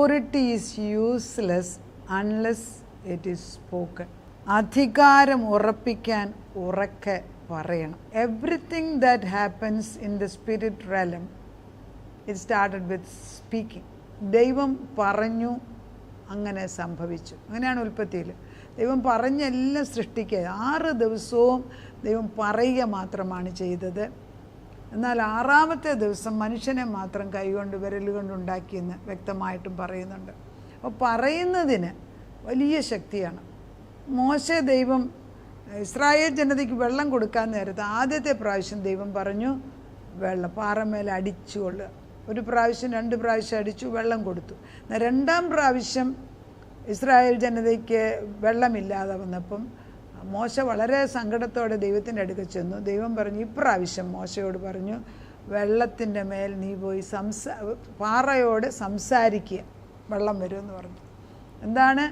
Authority is useless unless it is spoken. അധികാരം ഉറപ്പിക്കാൻ ഉറക്കെ പറയണം. Everything that happens in the spirit realm it started with speaking. ദൈവം പറഞ്ഞു, അങ്ങനെ സംഭവിച്ചു. അങ്ങനെയാണ് ഉൽപ്പത്തിയിൽ. ദൈവം പറഞ്ഞെല്ലാം സൃഷ്ടിക്കുക. 6 ദിവസവും ദൈവം പറയുക മാത്രമാണ് ചെയ്തത്. എന്നാൽ 6-ാമത്തെ ദിവസം മനുഷ്യനെ മാത്രം കൈകൊണ്ട് വിരലുകൊണ്ട് ഉണ്ടാക്കിയെന്ന് വ്യക്തമായിട്ടും പറയുന്നുണ്ട്. അപ്പോൾ പറയുന്നതിന് വലിയ ശക്തിയാണ്. മോശെ ദൈവം ഇസ്രായേൽ ജനതയ്ക്ക് വെള്ളം കൊടുക്കാൻ നേരത്ത് ആദ്യത്തെ പ്രാവശ്യം ദൈവം പറഞ്ഞു വെള്ളം പാറമേൽ അടിച്ചുകൊള്ളുക. 1 പ്രാവശ്യം 2 പ്രാവശ്യം അടിച്ചു, വെള്ളം കൊടുത്തു. 2-ാം പ്രാവശ്യം ഇസ്രായേൽ ജനതയ്ക്ക് വെള്ളമില്ലാതെ വന്നപ്പം മോശ വളരെ സങ്കടത്തോടെ ദൈവത്തിൻ്റെ അടുക്കൽ ചെന്നു. ദൈവം പറഞ്ഞു, ഇപ്രാവശ്യം മോശയോട് പറഞ്ഞു, വെള്ളത്തിൻ്റെ മേൽ നീ പോയി പാറയോട് സംസാരിക്കുക, വെള്ളം വരുമെന്ന് പറഞ്ഞു. എന്താണ്?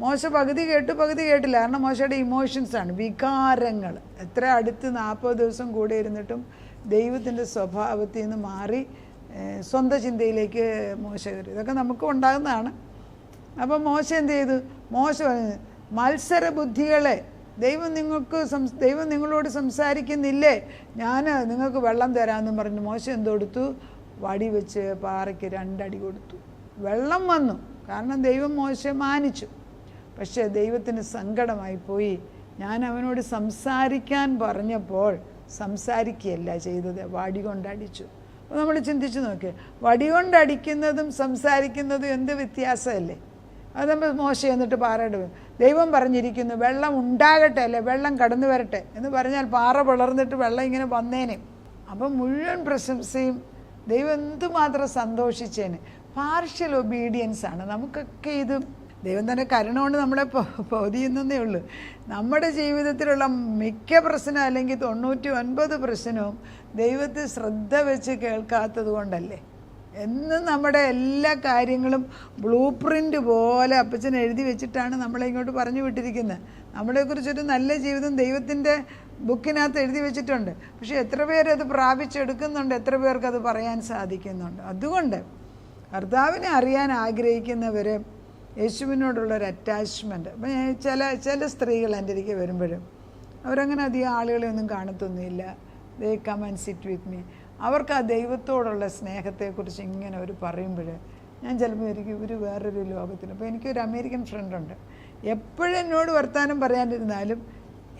മോശ പകുതി കേട്ടു, പകുതി കേട്ടില്ല. കാരണം മോശയുടെ ഇമോഷൻസാണ്, വികാരങ്ങൾ. എത്ര അടുത്ത് 40 ദിവസം കൂടെ ഇരുന്നിട്ടും ദൈവത്തിൻ്റെ സ്വഭാവത്തിൽ നിന്ന് മാറി സ്വന്തം ചിന്തയിലേക്ക് മോശ കയറി. ഇതൊക്കെ നമുക്ക് ഉണ്ടാകുന്നതാണ്. അപ്പം മോശ എന്ത് ചെയ്തു? മോശ മത്സര ബുദ്ധികളെ, ദൈവം നിങ്ങളോട് സംസാരിക്കുന്നില്ലേ, ഞാൻ നിങ്ങൾക്ക് വെള്ളം തരാമെന്നും പറഞ്ഞു മോശ എന്തെടുത്തു? വടി വെച്ച് പാറയ്ക്ക് 2 അടി കൊടുത്തു. വെള്ളം വന്നു. കാരണം ദൈവം മോശയെ മാനിച്ചു. പക്ഷേ ദൈവത്തിന് സങ്കടമായി പോയി. ഞാൻ അവനോട് സംസാരിക്കാൻ പറഞ്ഞപ്പോൾ സംസാരിക്കുകയല്ല ചെയ്തത്, വടി കൊണ്ടടിച്ചു. അപ്പോൾ നമ്മൾ ചിന്തിച്ച് നോക്കിയേ, വടി കൊണ്ടടിക്കുന്നതും സംസാരിക്കുന്നതും എന്ത് വ്യത്യാസമല്ലേ? അത് നമ്മൾ മോശ എന്നിട്ട് പാറയുടെ ദൈവം പറഞ്ഞിരിക്കുന്നു വെള്ളം ഉണ്ടാകട്ടെ, അല്ലേ വെള്ളം കടന്നു വരട്ടെ എന്ന് പറഞ്ഞാൽ പാറ പിളർന്നിട്ട് വെള്ളം ഇങ്ങനെ വന്നേനെ. അപ്പം മുഴുവൻ പ്രശംസയും ദൈവം എന്തുമാത്രം സന്തോഷിച്ചേനെ. പാർഷ്യൽ ഒബീഡിയൻസ് ആണ്. നമുക്കൊക്കെ ഇത് ദൈവം തന്നെ കരുണ കൊണ്ട് നമ്മളെ പൊതിയുന്നതേ ഉള്ളൂ. നമ്മുടെ ജീവിതത്തിലുള്ള മിക്ക പ്രശ്നം അല്ലെങ്കിൽ 99% പ്രശ്നവും ദൈവത്തെ ശ്രദ്ധ വെച്ച് കേൾക്കാത്തത് കൊണ്ടല്ലേ. എന്നും നമ്മുടെ എല്ലാ കാര്യങ്ങളും ബ്ലൂ പ്രിൻ്റ് പോലെ അപ്പച്ചൻ എഴുതി വെച്ചിട്ടാണ് നമ്മളെ ഇങ്ങോട്ട് പറഞ്ഞു വിട്ടിരിക്കുന്നത്. നമ്മളെക്കുറിച്ചൊരു നല്ല ജീവിതം ദൈവത്തിൻ്റെ ബുക്കിനകത്ത് എഴുതി വെച്ചിട്ടുണ്ട്. പക്ഷേ എത്ര പേരത് പ്രാപിച്ചെടുക്കുന്നുണ്ട്, എത്ര പേർക്കത് പറയാൻ സാധിക്കുന്നുണ്ട്. അതുകൊണ്ട് കർത്താവിനെ അറിയാൻ ആഗ്രഹിക്കുന്നവർ യേശുവിനോടുള്ളൊരു അറ്റാച്ച്മെൻറ്റ്. അപ്പം ചില സ്ത്രീകൾ എൻ്റെ അടുക്കൽ വരുമ്പോഴും അവരങ്ങനെ അധികം ആളുകളെ ഒന്നും കാണത്തൊന്നുമില്ല. They come and sit with me. അവർക്ക് ആ ദൈവത്തോടുള്ള സ്നേഹത്തെക്കുറിച്ച് ഇങ്ങനെ ഒരു പറയുമ്പോൾ ഞാൻ ചിലപ്പോൾ ഇവർ വേറൊരു ലോകത്തിൽ. അപ്പോൾ എനിക്കൊരു അമേരിക്കൻ ഫ്രണ്ടുണ്ട്. എപ്പോഴും എന്നോട് വർത്താനം പറയാനിരുന്നാലും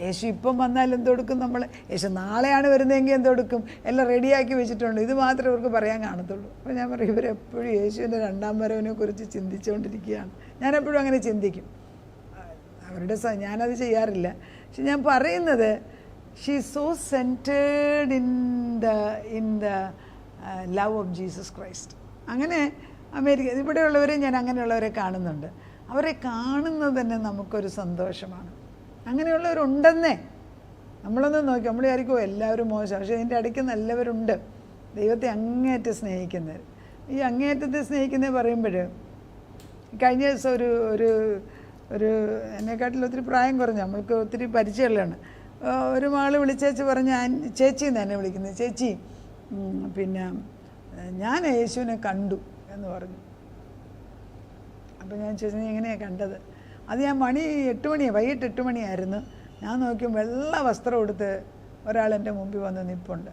യേശു ഇപ്പം വന്നാൽ എന്തെടുക്കും, നമ്മൾ യേശു നാളെയാണ് വരുന്നതെങ്കിൽ എന്തെടുക്കും, എല്ലാം റെഡിയാക്കി വെച്ചിട്ടുണ്ട്, ഇത് മാത്രമേ ഇവർക്ക് പറയാൻ കാണത്തുള്ളൂ. അപ്പോൾ ഞാൻ പറയും, ഇവരെപ്പോഴും യേശുവിൻ്റെ 2-ാം വരവിനെ കുറിച്ച് ചിന്തിച്ചുകൊണ്ടിരിക്കുകയാണ്. ഞാനെപ്പോഴും അങ്ങനെ ചിന്തിക്കും. അവരുടെ ഞാനത് ചെയ്യാറില്ല. പക്ഷെ ഞാൻ പറയുന്നത് she is so centred in the love of Jesus Christ. അങ്ങനെ അമേരിക്ക ഇവിടെയുള്ളവരെ ഞാൻ അങ്ങനെയുള്ളവരെ കാണുന്നുണ്ട്. അവരെ കാണുന്നത് തന്നെ നമുക്കൊരു സന്തോഷമാണ്. അങ്ങനെയുള്ളവരുണ്ടെന്നേ. നമ്മളൊന്ന് നോക്കി, നമ്മൾ വിചാരിക്കുമോ എല്ലാവരും മോശം, പക്ഷേ ഇതിൻ്റെ ഇടയ്ക്ക് നല്ലവരുണ്ട്, ദൈവത്തെ അങ്ങേയറ്റം സ്നേഹിക്കുന്നവർ. ഈ അങ്ങേയറ്റത്തെ സ്നേഹിക്കുന്നത് പറയുമ്പോൾ കഴിഞ്ഞ ദിവസം ഒരു എന്നെക്കാട്ടിൽ ഒത്തിരി പ്രായം കുറഞ്ഞ, നമ്മൾക്ക് ഒത്തിരി പരിചയമുള്ളതാണ്, ഒരു മകൾ വിളിച്ചേച്ച് പറഞ്ഞ്, ചേച്ചിന്ന് എന്നെ വിളിക്കുന്നത്, ചേച്ചി പിന്നെ ഞാൻ യേശുവിനെ കണ്ടു എന്ന് പറഞ്ഞു. അപ്പോൾ ഞാൻ ചോദിച്ചു, നീ എങ്ങനെയാണ് കണ്ടത്? അത് ഞാൻ 8 മണി വൈകിട്ട് 8 മണിയായിരുന്നു. ഞാൻ നോക്കിയും വെള്ള വസ്ത്രം എടുത്ത് ഒരാൾ എൻ്റെ മുമ്പിൽ വന്ന് നിൽപ്പുണ്ട്,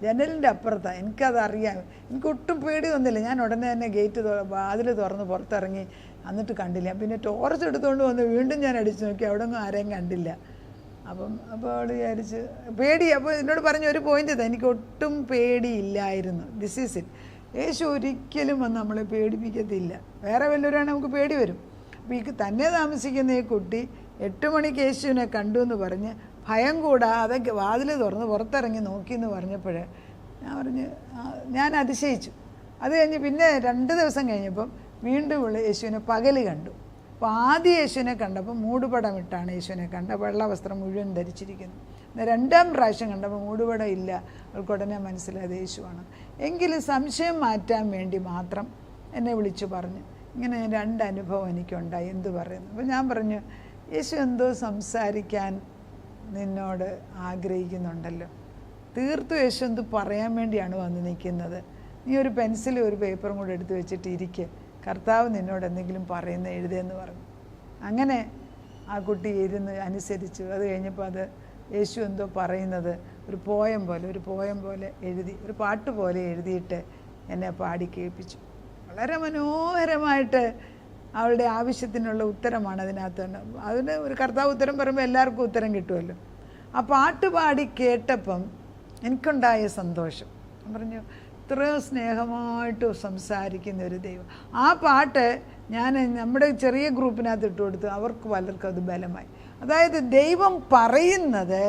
ജനലിൻ്റെ അപ്പുറത്താണ്. എനിക്കതറിയാം, എനിക്കൊട്ടും പേടി വന്നില്ല. ഞാൻ ഉടനെ തന്നെ വാതിൽ തുറന്ന് പുറത്തിറങ്ങി. എന്നിട്ട് കണ്ടില്ല. പിന്നെ ടോർച്ച് എടുത്തുകൊണ്ട് വന്ന് വീണ്ടും ഞാൻ അടിച്ചു നോക്കി, അവിടെ ഒന്നും ആരെയും കണ്ടില്ല. അപ്പോൾ അവൾ വിചാരിച്ച് പേടി. അപ്പോൾ എന്നോട് പറഞ്ഞ ഒരു പോയിൻ്റ് ഇതാ, എനിക്ക് ഒട്ടും പേടിയില്ലായിരുന്നു. This is it. യേശു ഒരിക്കലും വന്ന് നമ്മളെ പേടിപ്പിക്കത്തില്ല. വേറെ വല്ലവരാണെങ്കിൽ നമുക്ക് പേടി വരും. അപ്പോൾ ഈ തന്നെ താമസിക്കുന്ന ഈ കുട്ടി 8 മണിക്ക് യേശുവിനെ കണ്ടു എന്ന് പറഞ്ഞ് ഭയം കൂടാതെ വാതിൽ തുറന്ന് പുറത്തിറങ്ങി നോക്കിയെന്ന് പറഞ്ഞപ്പോൾ ഞാൻ അതിശയിച്ചു. അത് കഴിഞ്ഞ് പിന്നെ 2 ദിവസം കഴിഞ്ഞപ്പം വീണ്ടും യേശുവിനെ പകൽ കണ്ടു. അപ്പോൾ ആദ്യം യേശുവിനെ കണ്ടപ്പോൾ മൂടുപടം ഇട്ടാണ് യേശുവിനെ കണ്ട, വെള്ള വസ്ത്രം മുഴുവൻ ധരിച്ചിരിക്കുന്നു. 2-ാം പ്രാവശ്യം കണ്ടപ്പോൾ മൂടുപടം ഇല്ല. അവൾക്ക് ഉടനെ മനസ്സിലായത് യേശുവാണ്. എങ്കിലും സംശയം മാറ്റാൻ വേണ്ടി മാത്രം എന്നെ വിളിച്ചു പറഞ്ഞു, ഇങ്ങനെ 2 അനുഭവം എനിക്കുണ്ടായി, എന്ത് പറയുന്നു? അപ്പോൾ ഞാൻ പറഞ്ഞു, യേശു എന്തോ സംസാരിക്കാൻ നിന്നോട് ആഗ്രഹിക്കുന്നുണ്ടല്ലോ. തീർത്തും യേശു എന്ത് പറയാൻ വേണ്ടിയാണ് വന്ന് നിൽക്കുന്നത്. നീ ഒരു പെൻസിലും ഒരു പേപ്പറും കൂടെ എടുത്ത് വെച്ചിട്ട് ഇരിക്കുക. കർത്താവ് നിന്നോട് എന്തെങ്കിലും പറയുന്ന എഴുതിയെന്ന് പറഞ്ഞു. അങ്ങനെ ആ കുട്ടി ഇരുന്ന് അനുസരിച്ചു. അത് കഴിഞ്ഞപ്പോൾ അത് യേശു എന്തോ പറയുന്നത് ഒരു പോയം പോലെ എഴുതി, ഒരു പാട്ട് പോലെ എഴുതിയിട്ട് എന്നെ പാടി കേൾപ്പിച്ചു. വളരെ മനോഹരമായിട്ട് അവളുടെ ആവശ്യത്തിനുള്ള ഉത്തരമാണ് അതിനകത്തുണ്ട്. അതിന് ഒരു കർത്താവ് ഉത്തരം പറയുമ്പോൾ എല്ലാവർക്കും ഉത്തരം കിട്ടുമല്ലോ. ആ പാട്ട് പാടി കേട്ടപ്പം എനിക്കുണ്ടായ സന്തോഷം. പറഞ്ഞു, ഇത്രയും സ്നേഹമായിട്ട് സംസാരിക്കുന്ന ഒരു ദൈവം. ആ പാട്ട് ഞാൻ നമ്മുടെ ചെറിയ ഗ്രൂപ്പിനകത്ത് ഇട്ട് കൊടുത്തു. അവർക്ക് പലർക്കും അത് ബലമായി. അതായത് ദൈവം പറയുന്നത്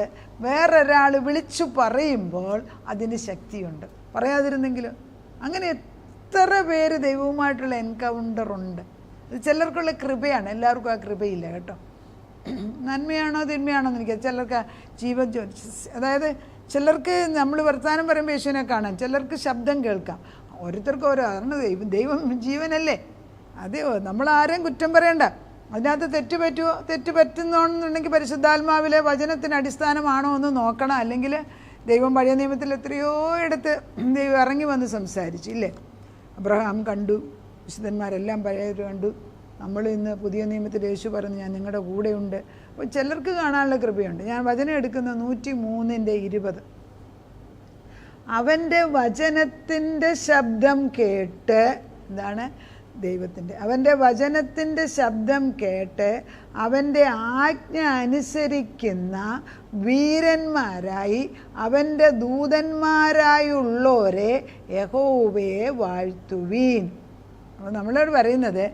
വേറൊരാൾ വിളിച്ചു പറയുമ്പോൾ അതിന് ശക്തിയുണ്ട്. പറയാതിരുന്നെങ്കിലും അങ്ങനെ എത്ര പേര് ദൈവവുമായിട്ടുള്ള എൻകൗണ്ടർ ഉണ്ട്. ഇത് ചിലർക്കുള്ള കൃപയാണ്, എല്ലാവർക്കും ആ കൃപയില്ല കേട്ടോ. നന്മയാണോ തിന്മയാണോ എന്ന് എനിക്ക് ചിലർക്ക് ജീവൻ, അതായത് ചിലർക്ക് നമ്മൾ വർത്തമാനം പറയുമ്പോൾ യേശുവിനെ കാണാം, ചിലർക്ക് ശബ്ദം കേൾക്കാം. ഓരോരുത്തർക്കും ഓരോ, കാരണം ദൈവം ജീവനല്ലേ. അതെ, നമ്മൾ ആരെയും കുറ്റം പറയണ്ട. അതിനകത്ത് തെറ്റ് പറ്റുന്നുണ്ടെങ്കിൽ പരിശുദ്ധാത്മാവിലെ വചനത്തിന് അടിസ്ഥാനമാണോ എന്ന് നോക്കണം. അല്ലെങ്കിൽ ദൈവം പഴയ നിയമത്തിൽ എത്രയോ ഇടത്ത് ദൈവം ഇറങ്ങി വന്ന് സംസാരിച്ചു ഇല്ലേ. അബ്രഹാം കണ്ടു, വിശുദ്ധന്മാരെല്ലാം പഴയത് കണ്ടു. നമ്മൾ ഇന്ന് പുതിയ നിയമത്തിൽ യേശു പറഞ്ഞു, ഞാൻ നിങ്ങളുടെ കൂടെയുണ്ട്. അപ്പോൾ ചിലർക്ക് കാണാനുള്ള കൃപയുണ്ട്. ഞാൻ വചനം എടുക്കുന്ന 103:20. അവൻ്റെ വചനത്തിൻ്റെ ശബ്ദം കേട്ട്, എന്താണ് ദൈവത്തിൻ്റെ, അവൻ്റെ വചനത്തിൻ്റെ ശബ്ദം കേട്ട് അവൻ്റെ ആജ്ഞ അനുസരിക്കുന്ന വീരന്മാരായി അവൻ്റെ ദൂതന്മാരായുള്ളവരെ യഹോവയെ വാഴ്ത്തുവീൻ. അപ്പോൾ നമ്മളോട് പറയുന്നത്,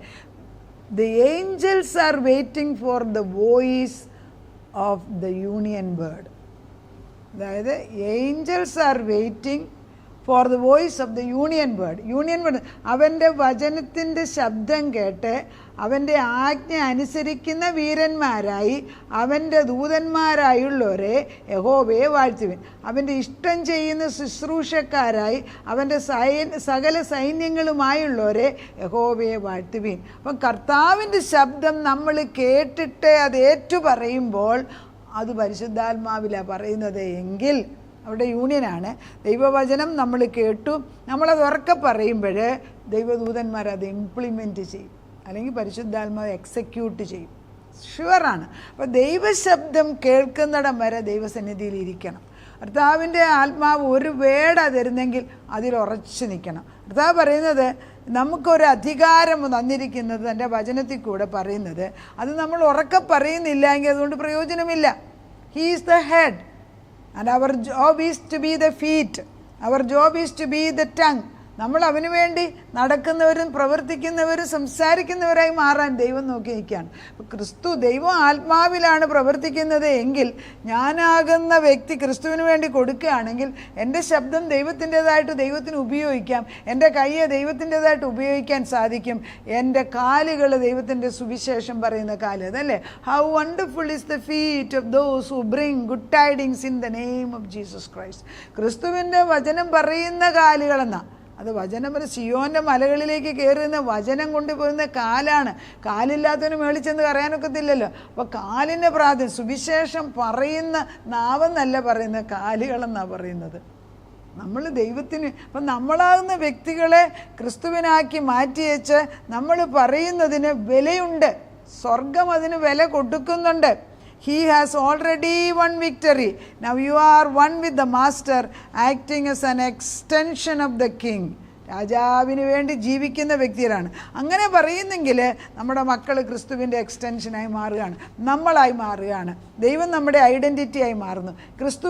the angels are waiting for the voice of the union bird. അതായത് Angeles are waiting for the voice of the union bird. അവൻ്റെ വചനത്തിൻ്റെ ശബ്ദം കേട്ട് അവൻ്റെ ആജ്ഞ അനുസരിക്കുന്ന വീരന്മാരായി അവൻ്റെ ദൂതന്മാരായുള്ളവരെ യഹോവയെ വാഴ്ത്തുവിൻ. അവൻ്റെ ഇഷ്ടം ചെയ്യുന്ന ശുശ്രൂഷക്കാരായി അവൻ്റെ സകല സൈന്യങ്ങളുമായുള്ളവരെ യഹോവയെ വാഴ്ത്തുവിൻ. അപ്പം കർത്താവിൻ്റെ ശബ്ദം നമ്മൾ കേട്ടിട്ട് അത് ഏറ്റു പറയുമ്പോൾ അത് പരിശുദ്ധാത്മാവിലാണ് പറയുന്നത് എങ്കിൽ അവിടെ യൂണിയനാണ്. ദൈവവചനം നമ്മൾ കേട്ടു, നമ്മളത് ഉറക്കെ പറയുമ്പോൾ ദൈവദൂതന്മാർ അത് ഇംപ്ലിമെൻറ്റ് ചെയ്യും, അല്ലെങ്കിൽ പരിശുദ്ധാത്മാവ് എക്സിക്യൂട്ട് ചെയ്യും. ഷുവറാണ്. അപ്പോൾ ദൈവശബ്ദം കേൾക്കുന്നിടം വരെ ദൈവസന്നിധിയിൽ ഇരിക്കണം. കർത്താവിൻ്റെ ആത്മാവ് ഒരു വേട തരുന്നെങ്കിൽ അതിൽ ഉറച്ചു നിൽക്കണം. കർത്താവ് പറയുന്നത് നമുക്കൊരു അധികാരം തന്നിരിക്കുന്നത് തൻ്റെ വചനത്തിൽ കൂടെ പറയുന്നത്, അത് നമ്മൾ ഉറക്കെ പറയുന്നില്ല എങ്കിൽ അതുകൊണ്ട് പ്രയോജനമില്ല. He is the head and our job is to be the feet, our job is to be the tongue. നമ്മൾ അവന് വേണ്ടി നടക്കുന്നവരും പ്രവർത്തിക്കുന്നവരും സംസാരിക്കുന്നവരായി മാറാൻ ദൈവം നോക്കി നിൽക്കുകയാണ്. ക്രിസ്തു ദൈവം ആത്മാവിലാണ് പ്രവർത്തിക്കുന്നത് എങ്കിൽ ഞാനാകുന്ന വ്യക്തി ക്രിസ്തുവിന് വേണ്ടി കൊടുക്കുകയാണെങ്കിൽ എൻ്റെ ശബ്ദം ദൈവത്തിൻ്റെതായിട്ട് ദൈവത്തിന് ഉപയോഗിക്കാം, എൻ്റെ കയ്യെ ദൈവത്തിൻ്റെതായിട്ട് ഉപയോഗിക്കാൻ സാധിക്കും, എൻ്റെ കാലുകൾ ദൈവത്തിൻ്റെ സുവിശേഷം പറയുന്ന കാല്. അതല്ലേ, how wonderful is the feet of those who bring good tidings in the name of Jesus Christ. ക്രിസ്തുവിൻ്റെ വചനം പറയുന്ന കാലുകളെന്നാ. അത് വചനം സിയോൻ്റെ മലകളിലേക്ക് കയറുന്ന വചനം കൊണ്ടുപോകുന്ന കാലാണ്. കാലില്ലാത്തവന് മേളിച്ചെന്ന് പറയാനൊക്കത്തില്ലല്ലോ. അപ്പോൾ കാലിൻ്റെ പ്രാധാന്യം, സുവിശേഷം പറയുന്ന നാവെന്നല്ല പറയുന്നത്, കാലുകളെന്നാണ് പറയുന്നത്. നമ്മൾ ദൈവത്തിന്, അപ്പം നമ്മളാകുന്ന വ്യക്തികളെ ക്രിസ്തുവിനാക്കി മാറ്റിവെച്ച് നമ്മൾ പറയുന്നതിന് വിലയുണ്ട്. സ്വർഗം അതിന് വില കൊടുക്കുന്നുണ്ട്. He has already won victory. Now you are one with the master, acting as an extension of the king. രാജാവിന് വേണ്ടി ജീവിക്കുന്ന വ്യക്തികളാണ്. അങ്ങനെ പറയുന്നെങ്കിൽ നമ്മുടെ മക്കൾ ക്രിസ്തുവിൻ്റെ എക്സ്റ്റൻഷനായി മാറുകയാണ്, നമ്മളായി മാറുകയാണ്. ദൈവം നമ്മുടെ ഐഡൻറ്റിറ്റിയായി മാറുന്നു. ക്രിസ്തു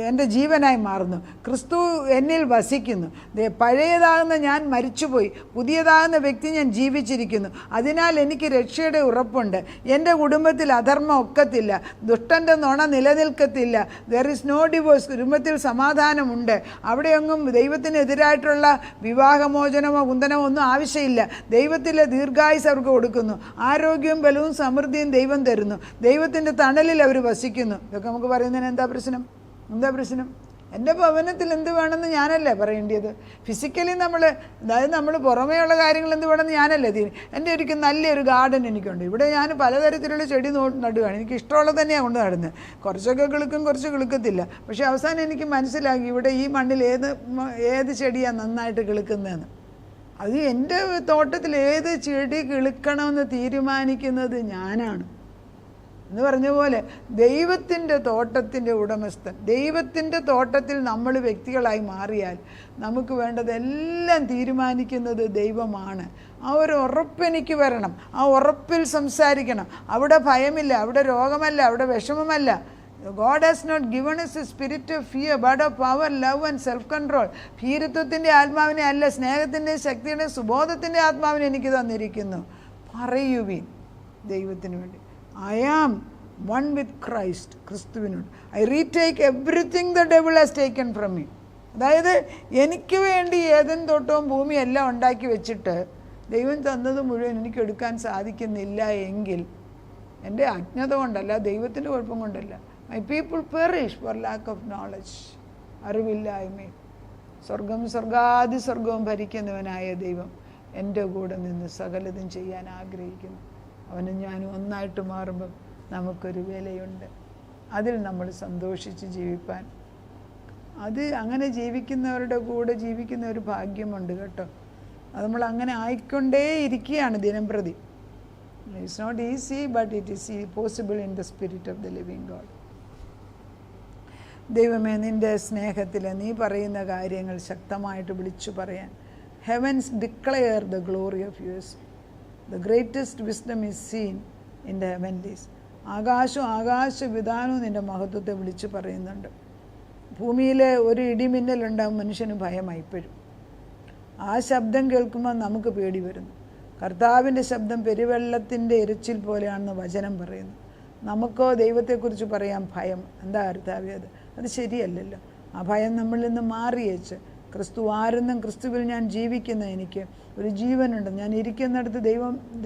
എൻ്റെ ജീവനായി മാറുന്നു. ക്രിസ്തു എന്നിൽ വസിക്കുന്നു. പഴയതാകുന്ന ഞാൻ മരിച്ചുപോയി, പുതിയതാകുന്ന വ്യക്തി ഞാൻ ജീവിച്ചിരിക്കുന്നു. അതിനാൽ എനിക്ക് രക്ഷയുടെ ഉറപ്പുണ്ട്. എൻ്റെ കുടുംബത്തിൽ അധർമ്മം ഒക്കത്തില്ല, ദുഷ്ടൻ്റെ നുണ നിലനിൽക്കത്തില്ല. There is no divorce. കുടുംബത്തിൽ സമാധാനമുണ്ട്. അവിടെയൊന്നും ദൈവത്തിനെതിരായിട്ടുള്ള വിവാഹമോചനമോ കുന്തനമോ ഒന്നും ആവശ്യമില്ല. ദൈവത്തിലെ ദീർഘായുസ് അവർക്ക് കൊടുക്കുന്നു. ആരോഗ്യവും ബലവും സമൃദ്ധിയും ദൈവം തരുന്നു. ദൈവത്തിൻ്റെ തണലിൽ അവർ വസിക്കുന്നു. ഇതൊക്കെ നമുക്ക് പറയുന്നതിന് എന്താ പ്രശ്നം? എൻ്റെ ഭവനത്തിൽ എന്ത് വേണമെന്ന് ഞാനല്ലേ പറയേണ്ടത്? ഫിസിക്കലി അതായത് നമ്മൾ പുറമേയുള്ള കാര്യങ്ങൾ എന്ത് വേണമെന്ന് ഞാനല്ലേ എൻ്റെ ഒരിക്കലും നല്ലൊരു ഗാർഡൻ എനിക്കുണ്ട്. ഇവിടെ ഞാൻ പലതരത്തിലുള്ള ചെടി നടുകയാണ്. എനിക്ക് ഇഷ്ടമുള്ളത് തന്നെയാണ് കൊണ്ട് നടുന്നത്. കുറച്ചൊക്കെ കിളുക്കും, കുറച്ച് കിളുക്കത്തില്ല. പക്ഷേ അവസാനം എനിക്ക് മനസ്സിലാക്കി ഇവിടെ ഈ മണ്ണിൽ ഏത് ചെടിയാണ് നന്നായിട്ട് കിളുക്കുന്നതെന്ന്. അത് എൻ്റെ തോട്ടത്തിൽ ഏത് ചെടി കിളുക്കണമെന്ന് തീരുമാനിക്കുന്നത് ഞാനാണ് എന്ന് പറഞ്ഞ പോലെ ദൈവത്തിൻ്റെ തോട്ടത്തിൻ്റെ ഉടമസ്ഥൻ, ദൈവത്തിൻ്റെ തോട്ടത്തിൽ നമ്മൾ വ്യക്തികളായി മാറിയാൽ നമുക്ക് വേണ്ടതെല്ലാം തീരുമാനിക്കുന്നത് ദൈവമാണ്. ആ ഒരു ഉറപ്പ് എനിക്ക് വരണം, ആ ഉറപ്പിൽ സംസാരിക്കണം. അവിടെ ഭയമില്ല, അവിടെ രോഗമല്ല, അവിടെ വിഷമമല്ല. God has not given us a spirit of fear but of power, love and self-control. ഭീരുത്വത്തിൻ്റെ ആത്മാവിനെ അല്ല, സ്നേഹത്തിൻ്റെ ശക്തിയുടെ സുബോധത്തിൻ്റെ ആത്മാവിനെ എനിക്ക് തന്നിരിക്കുന്നു. പറയുവിൻ ദൈവത്തിന് വേണ്ടി. I am one with Christ. ക്രിസ്തുവിനോട് I retake everything the devil has taken from me. അതായത് എനിക്ക് വേണ്ടി ഏതെൻ തോട്ടവും ഭൂമിയും എല്ലാം ഉണ്ടാക്കി വെച്ചിട്ട് ദൈവം തന്നത് മുഴുവൻ എനിക്ക് എടുക്കാൻ സാധിക്കുന്നില്ല എങ്കിൽ എൻ്റെ അജ്ഞത കൊണ്ടല്ല, ദൈവത്തിൻ്റെ കുഴപ്പം കൊണ്ടല്ല. My people perish for lack of knowledge. അറിവില്ലായ്മ. സ്വർഗവും ഭരിക്കുന്നവനായ ദൈവം എൻ്റെ കൂടെ നിന്ന് സകലതും ചെയ്യാൻ ആഗ്രഹിക്കുന്നു. അവനും ഞാനും ഒന്നായിട്ട് മാറുമ്പം നമുക്കൊരു വിലയുണ്ട്. അതിൽ നമ്മൾ സന്തോഷിച്ച് ജീവിപ്പാൻ, അത് അങ്ങനെ ജീവിക്കുന്നവരുടെ കൂടെ ജീവിക്കുന്ന ഒരു ഭാഗ്യമുണ്ട് കേട്ടോ. അത് നമ്മൾ അങ്ങനെ ആയിക്കൊണ്ടേ ഇരിക്കുകയാണ് ദിനം പ്രതി. It's not easy but it is possible in the spirit of the living God. ദൈവമേ, നിൻ്റെ സ്നേഹത്തിൽ നീ പറയുന്ന കാര്യങ്ങൾ ശക്തമായിട്ട് വിളിച്ചു പറയാൻ. Heavens declare the glory of yours. The greatest wisdom is seen in the heavenlies. ആകാശവിധാനവും നിൻ്റെ മഹത്വത്തെ വിളിച്ചു പറയുന്നുണ്ട്. ഭൂമിയിലെ ഒരു ഇടിമിന്നലുണ്ടാകും, മനുഷ്യന് ഭയമായി ഇപ്പോഴും. ആ ശബ്ദം കേൾക്കുമ്പോൾ നമുക്ക് പേടി വരുന്നു. കർത്താവിൻ്റെ ശബ്ദം പെരുവെള്ളത്തിൻ്റെ ഇരച്ചിൽ പോലെയാണെന്ന് വചനം പറയുന്നു. നമുക്കോ ദൈവത്തെക്കുറിച്ച് പറയാൻ ഭയം. എന്താ കർത്താവേ അത് ശരിയല്ലല്ലോ. ആ ഭയം നമ്മളിൽ നിന്ന് മാറിയേച്ച് ക്രിസ്തു ആരെന്നും ക്രിസ്തുവിൽ ഞാൻ ജീവിക്കുന്ന എനിക്ക് ഒരു ജീവനുണ്ട്, ഞാൻ ഇരിക്കുന്നിടത്ത്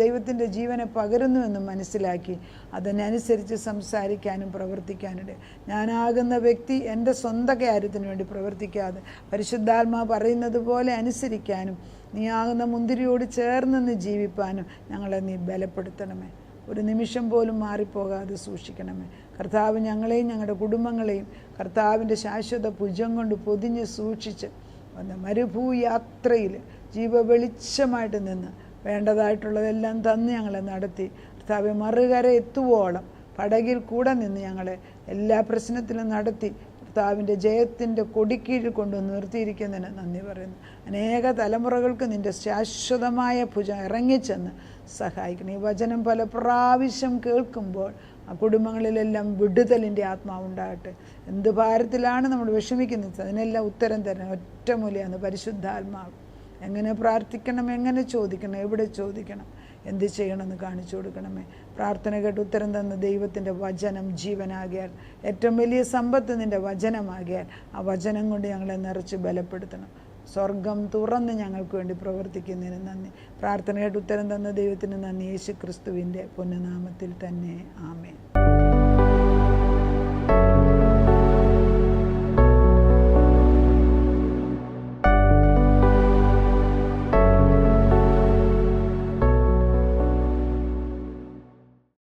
ദൈവത്തിൻ്റെ ജീവനെ പകരുന്നുവെന്നും മനസ്സിലാക്കി അതിനനുസരിച്ച് സംസാരിക്കാനും പ്രവർത്തിക്കാനുണ്ട്. ഞാനാകുന്ന വ്യക്തി എൻ്റെ സ്വന്തം കാര്യത്തിന് വേണ്ടി പ്രവർത്തിക്കാതെ പരിശുദ്ധാത്മാ പറയുന്നത് പോലെ അനുസരിക്കാനും നീ ആകുന്ന മുന്തിരിയോട് ചേർന്ന് ജീവിപ്പാനും ഞങ്ങളെ നീ ബലപ്പെടുത്തണമേ. ഒരു നിമിഷം പോലും മാറിപ്പോകാതെ സൂക്ഷിക്കണമേ. കർത്താവ് ഞങ്ങളെയും ഞങ്ങളുടെ കുടുംബങ്ങളെയും കർത്താവിൻ്റെ ശാശ്വത ഭുജം കൊണ്ട് പൊതിഞ്ഞ് സൂക്ഷിച്ച് വന്ന മരുഭൂയാത്രയിൽ ജീവവെളിച്ചമായിട്ട് നിന്ന് വേണ്ടതായിട്ടുള്ളതെല്ലാം തന്ന് ഞങ്ങളെ നടത്തി കർത്താവ് മറുകര എത്തുവോളം പടകിൽ കൂടെ നിന്ന് ഞങ്ങളെ എല്ലാ പ്രശ്നത്തിലും നടത്തി കർത്താവിൻ്റെ ജയത്തിൻ്റെ കൊടിക്കീഴിൽ കൊണ്ട് നിർത്തിയിരിക്കുന്നതിന് നന്ദി പറയുന്നു. അനേക തലമുറകൾക്ക് നിൻ്റെ ശാശ്വതമായ ഭുജം ഇറങ്ങിച്ചെന്ന് സഹായിക്കണം. ഈ വചനം പല പ്രാവശ്യം കേൾക്കുമ്പോൾ ആ കുടുംബങ്ങളിലെല്ലാം വിടുതലിൻ്റെ ആത്മാവുണ്ടാകട്ടെ. എന്ത് ഭാരത്തിലാണ് നമ്മൾ വിഷമിക്കുന്നത് അതിനെല്ലാം ഉത്തരം തരണം ഒറ്റമൂലയാണ് പരിശുദ്ധാത്മാവ്. എങ്ങനെ പ്രാർത്ഥിക്കണം, എങ്ങനെ ചോദിക്കണം, എവിടെ ചോദിക്കണം, എന്ത് ചെയ്യണമെന്ന് കാണിച്ചു കൊടുക്കണമേ. പ്രാർത്ഥന കേട്ട് ഉത്തരം തന്ന ദൈവത്തിൻ്റെ വചനം ജീവനാകിയാൽ, ഏറ്റവും വലിയ സമ്പത്ത് നിൻ്റെ വചനമാകിയാൽ ആ വചനം കൊണ്ട് ഞങ്ങളെ നിറച്ച് ബലപ്പെടുത്തണം. സ്വർഗം തുറന്ന് ഞങ്ങൾക്ക് വേണ്ടി പ്രവർത്തിക്കുന്നതിന് നന്ദി. പ്രാർത്ഥന കേട്ട് ഉത്തരം തന്ന ദൈവത്തിന് നന്ദി. യേശു ക്രിസ്തുവിൻ്റെ പുണ്യനാമത്തിൽ തന്നെ ആമേൻ.